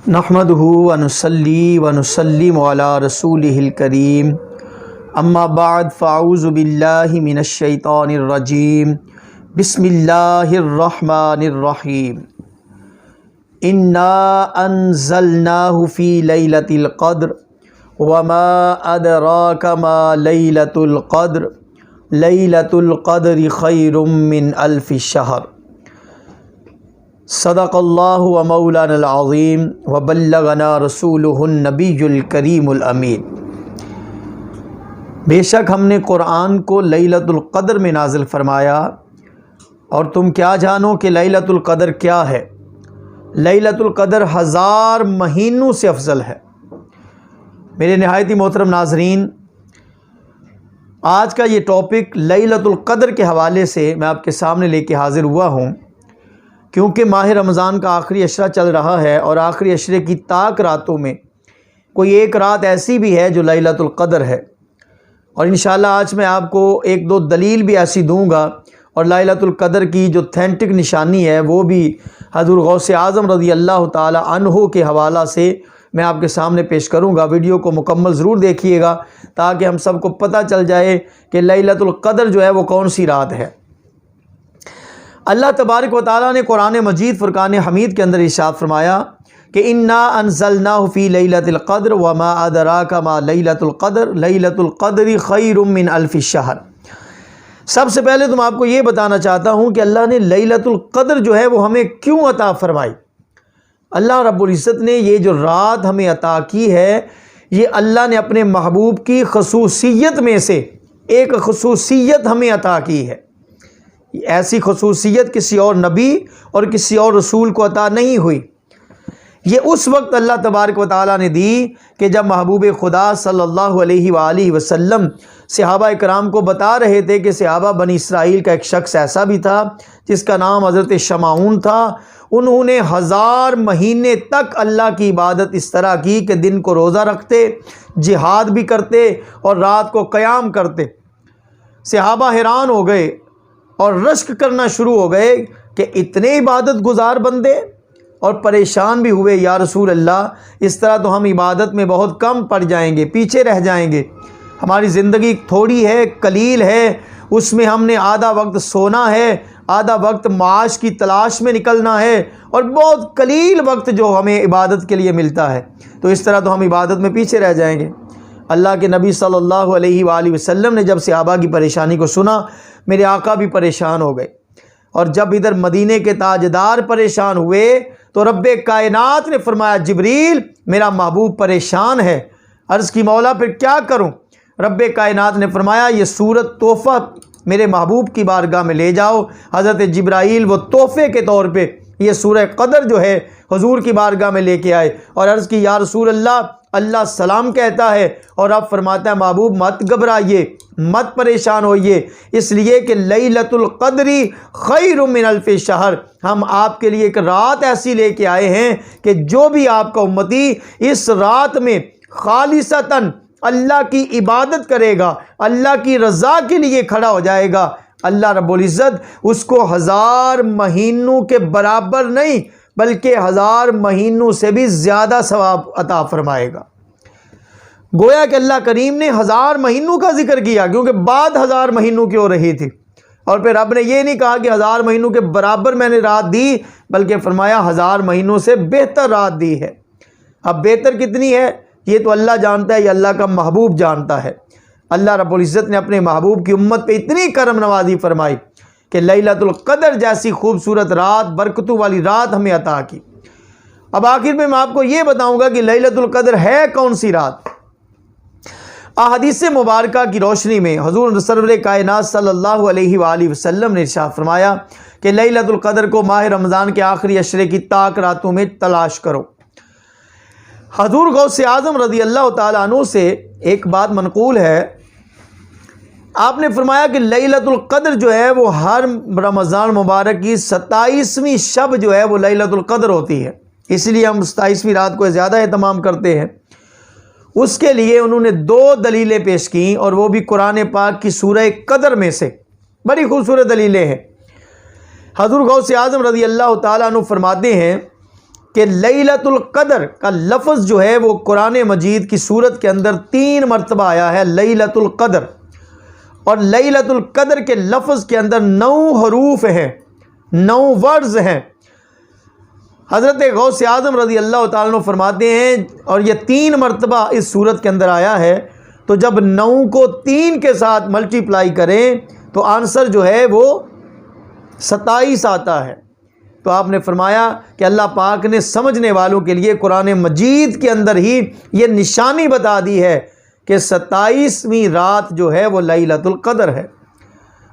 نحمدہ ونصلی ونسلم علی رسولہ الکریم اما بعد فاعوذ باللہ من الشیطان الرجیم بسم اللہ الرحمن الرحیم انا انزلناہ فی لیلۃ القدر وما ادراک ما لیلۃ القدر لیلۃ القدر خیر من الف شہر صدق اللہ و مولانا العظیم و بلغنا رسولہ النبی الکریم الامین۔ بے شک ہم نے قرآن کو لیلۃ القدر میں نازل فرمایا، اور تم کیا جانو کہ لیلۃ القدر کیا ہے؟ لیلۃ القدر 1000 مہینوں سے افضل ہے۔ میرے نہایت ہی محترم ناظرین، آج کا یہ ٹاپک لیلۃ القدر کے حوالے سے میں آپ کے سامنے لے کے حاضر ہوا ہوں، کیونکہ ماہ رمضان کا آخری عشرہ چل رہا ہے، اور آخری عشرے کی طاق راتوں میں کوئی ایک رات ایسی بھی ہے جو لیلۃ القدر ہے، اور انشاءاللہ آج میں آپ کو ایک دو دلیل بھی ایسی دوں گا، اور لیلۃ القدر کی جو تھینٹک نشانی ہے وہ بھی حضور غوث اعظم رضی اللہ تعالی عنہ کے حوالہ سے میں آپ کے سامنے پیش کروں گا۔ ویڈیو کو مکمل ضرور دیکھیے گا تاکہ ہم سب کو پتہ چل جائے کہ لیلۃ القدر جو ہے وہ کون سی رات ہے۔ اللہ تبارک و تعالیٰ نے قرآن مجید فرقان حمید کے اندر ارشاد فرمایا کہ انا انزلناہ فی لیلۃ القدر وما ادراک ما لیلۃ القدر لیلۃ القدر خیر من الف شہر۔ سب سے پہلے تو میں آپ کو یہ بتانا چاہتا ہوں کہ اللہ نے لیلۃ القدر جو ہے وہ ہمیں کیوں عطا فرمائی۔ اللہ رب العزت نے یہ جو رات ہمیں عطا کی ہے، یہ اللہ نے اپنے محبوب کی خصوصیت میں سے ایک خصوصیت ہمیں عطا کی ہے۔ ایسی خصوصیت کسی اور نبی اور کسی اور رسول کو عطا نہیں ہوئی۔ یہ اس وقت اللہ تبارک و تعالیٰ نے دی کہ جب محبوب خدا صلی اللہ علیہ وآلہ وسلم صحابہ کرام کو بتا رہے تھے کہ صحابہ بنی اسرائیل کا ایک شخص ایسا بھی تھا جس کا نام حضرت شمعون تھا، انہوں نے 1000 مہینے تک اللہ کی عبادت اس طرح کی کہ دن کو روزہ رکھتے، جہاد بھی کرتے اور رات کو قیام کرتے۔ صحابہ حیران ہو گئے اور رشک کرنا شروع ہو گئے کہ اتنے عبادت گزار بندے، اور پریشان بھی ہوئے، یا رسول اللہ اس طرح تو ہم عبادت میں بہت کم پڑ جائیں گے، پیچھے رہ جائیں گے، ہماری زندگی تھوڑی ہے، قلیل ہے، اس میں ہم نے آدھا وقت سونا ہے، آدھا وقت معاش کی تلاش میں نکلنا ہے، اور بہت قلیل وقت جو ہمیں عبادت کے لیے ملتا ہے، تو اس طرح تو ہم عبادت میں پیچھے رہ جائیں گے۔ اللہ کے نبی صلی اللہ علیہ وآلہ وسلم نے جب صحابہ کی پریشانی کو سنا، میرے آقا بھی پریشان ہو گئے، اور جب ادھر مدینے کے تاجدار پریشان ہوئے تو رب کائنات نے فرمایا جبریل میرا محبوب پریشان ہے۔ عرض کی مولا پھر کیا کروں؟ رب کائنات نے فرمایا یہ سورت تحفہ میرے محبوب کی بارگاہ میں لے جاؤ۔ حضرت جبرائیل وہ تحفے کے طور پہ یہ سورہ قدر جو ہے حضور کی بارگاہ میں لے کے آئے، اور عرض کی یا رسول اللہ، اللہ سلام کہتا ہے اور اب فرماتا ہے محبوب مت گھبرائیے، مت پریشان ہوئیے، اس لیے کہ لیلۃ القدر خیر من الف شہر، ہم آپ کے لیے ایک رات ایسی لے کے آئے ہیں کہ جو بھی آپ کا امتی اس رات میں خالصتاً اللہ کی عبادت کرے گا، اللہ کی رضا کے لیے کھڑا ہو جائے گا، اللہ رب العزت اس کو 1000 مہینوں کے برابر نہیں بلکہ 1000 مہینوں سے بھی زیادہ ثواب عطا فرمائے گا۔ گویا کہ اللہ کریم نے 1000 مہینوں کا ذکر کیا، کیونکہ بعد 1000 مہینوں کی ہو رہی تھی، اور پھر رب نے یہ نہیں کہا کہ 1000 مہینوں کے برابر میں نے رات دی، بلکہ فرمایا 1000 مہینوں سے بہتر رات دی ہے۔ اب بہتر کتنی ہے یہ تو اللہ جانتا ہے، یہ اللہ کا محبوب جانتا ہے۔ اللہ رب العزت نے اپنے محبوب کی امت پہ اتنی کرم نوازی فرمائی کہ لیلۃ القدر جیسی خوبصورت رات، برکتوں والی رات ہمیں عطا کی۔ اب آخر میں آپ کو یہ بتاؤں گا کہ لیلۃ القدر ہے کون سی رات۔ احادیث مبارکہ کی روشنی میں حضور سرور کائنات صلی اللہ علیہ وآلہ وسلم نے ارشاد فرمایا کہ لیلۃ القدر کو ماہ رمضان کے آخری عشرے کی طاق راتوں میں تلاش کرو۔ حضور غوث اعظم رضی اللہ تعالیٰ عنہ سے ایک بات منقول ہے، آپ نے فرمایا کہ لیلۃ القدر جو ہے وہ ہر رمضان مبارک کی 27ویں شب جو ہے وہ لیلۃ القدر ہوتی ہے، اس لیے ہم 27ویں رات کو زیادہ اہتمام کرتے ہیں۔ اس کے لیے انہوں نے 2 دلیلیں پیش کیں، اور وہ بھی قرآن پاک کی سورہ قدر میں سے، بڑی خوبصورت دلیلیں ہیں۔ حضور غوث اعظم رضی اللہ تعالیٰ عنہ فرماتے ہیں کہ لیلۃ القدر کا لفظ جو ہے وہ قرآن مجید کی سورت کے اندر 3 مرتبہ آیا ہے، لیلۃ القدر، اور لیلۃ القدر کے لفظ کے اندر 9 حروف ہیں، 9 ورڈز ہیں۔ حضرت غوث اعظم رضی اللہ تعالیٰ عنہ فرماتے ہیں، اور یہ 3 مرتبہ اس سورت کے اندر آیا ہے، تو جب 9 کو 3 کے ساتھ ملٹیپلائی کریں تو آنسر جو ہے وہ 27 آتا ہے۔ تو آپ نے فرمایا کہ اللہ پاک نے سمجھنے والوں کے لیے قرآن مجید کے اندر ہی یہ نشانی بتا دی ہے کہ 27ویں رات جو ہے وہ لیلۃ القدر ہے۔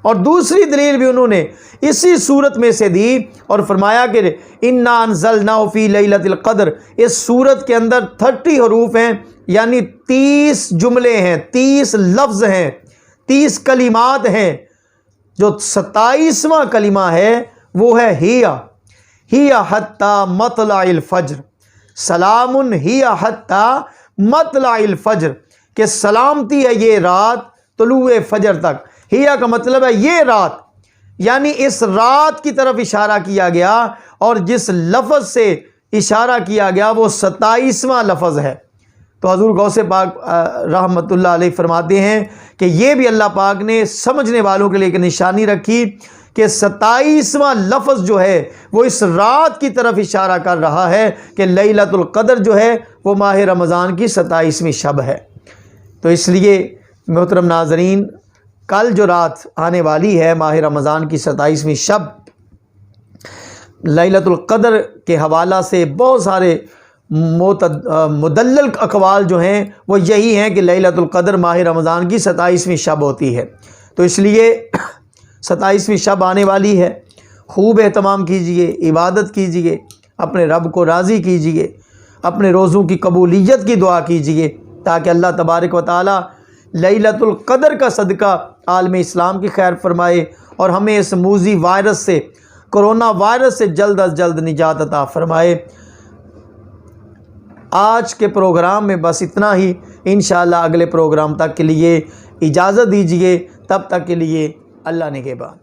اور دوسری دلیل بھی انہوں نے اسی صورت میں سے دی اور فرمایا کہ انا انزلناہ فی لیلۃ القدر، اس صورت کے اندر 30 حروف ہیں، یعنی 30 جملے ہیں، 30 لفظ ہیں، 30 کلمات ہیں۔ جو 27واں کلمہ ہے وہ ہے ہی حتی مطلع الفجر، سلام ہی حتی مطلع الفجر، کہ سلامتی ہے یہ رات طلوع فجر تک۔ ہیا کا مطلب ہے یہ رات، یعنی اس رات کی طرف اشارہ کیا گیا، اور جس لفظ سے اشارہ کیا گیا وہ 27واں لفظ ہے۔ تو حضور غوث پاک رحمۃ اللہ علیہ فرماتے ہیں کہ یہ بھی اللہ پاک نے سمجھنے والوں کے لیے ایک نشانی رکھی کہ 27واں لفظ جو ہے وہ اس رات کی طرف اشارہ کر رہا ہے کہ لیلۃ القدر جو ہے وہ ماہ رمضان کی 27ویں شب ہے۔ تو اس لیے محترم ناظرین، کل جو رات آنے والی ہے ماہ رمضان کی 27ویں شب، لیلۃ القدر کے حوالہ سے بہت سارے مدلل اقوال جو ہیں وہ یہی ہیں کہ لیلۃ القدر ماہ رمضان کی 27ویں شب ہوتی ہے۔ تو اس لیے 27ویں شب آنے والی ہے، خوب اہتمام کیجئے، عبادت کیجئے، اپنے رب کو راضی کیجئے، اپنے روزوں کی قبولیت کی دعا کیجئے، تاکہ اللہ تبارک و تعالی لیلۃ القدر کا صدقہ عالم اسلام کی خیر فرمائے اور ہمیں اس موذی وائرس سے، کرونا وائرس سے جلد از جلد نجات عطا فرمائے۔ آج کے پروگرام میں بس اتنا ہی، انشاءاللہ اگلے پروگرام تک کے لیے اجازت دیجیے، تب تک کے لیے اللہ نگہبان۔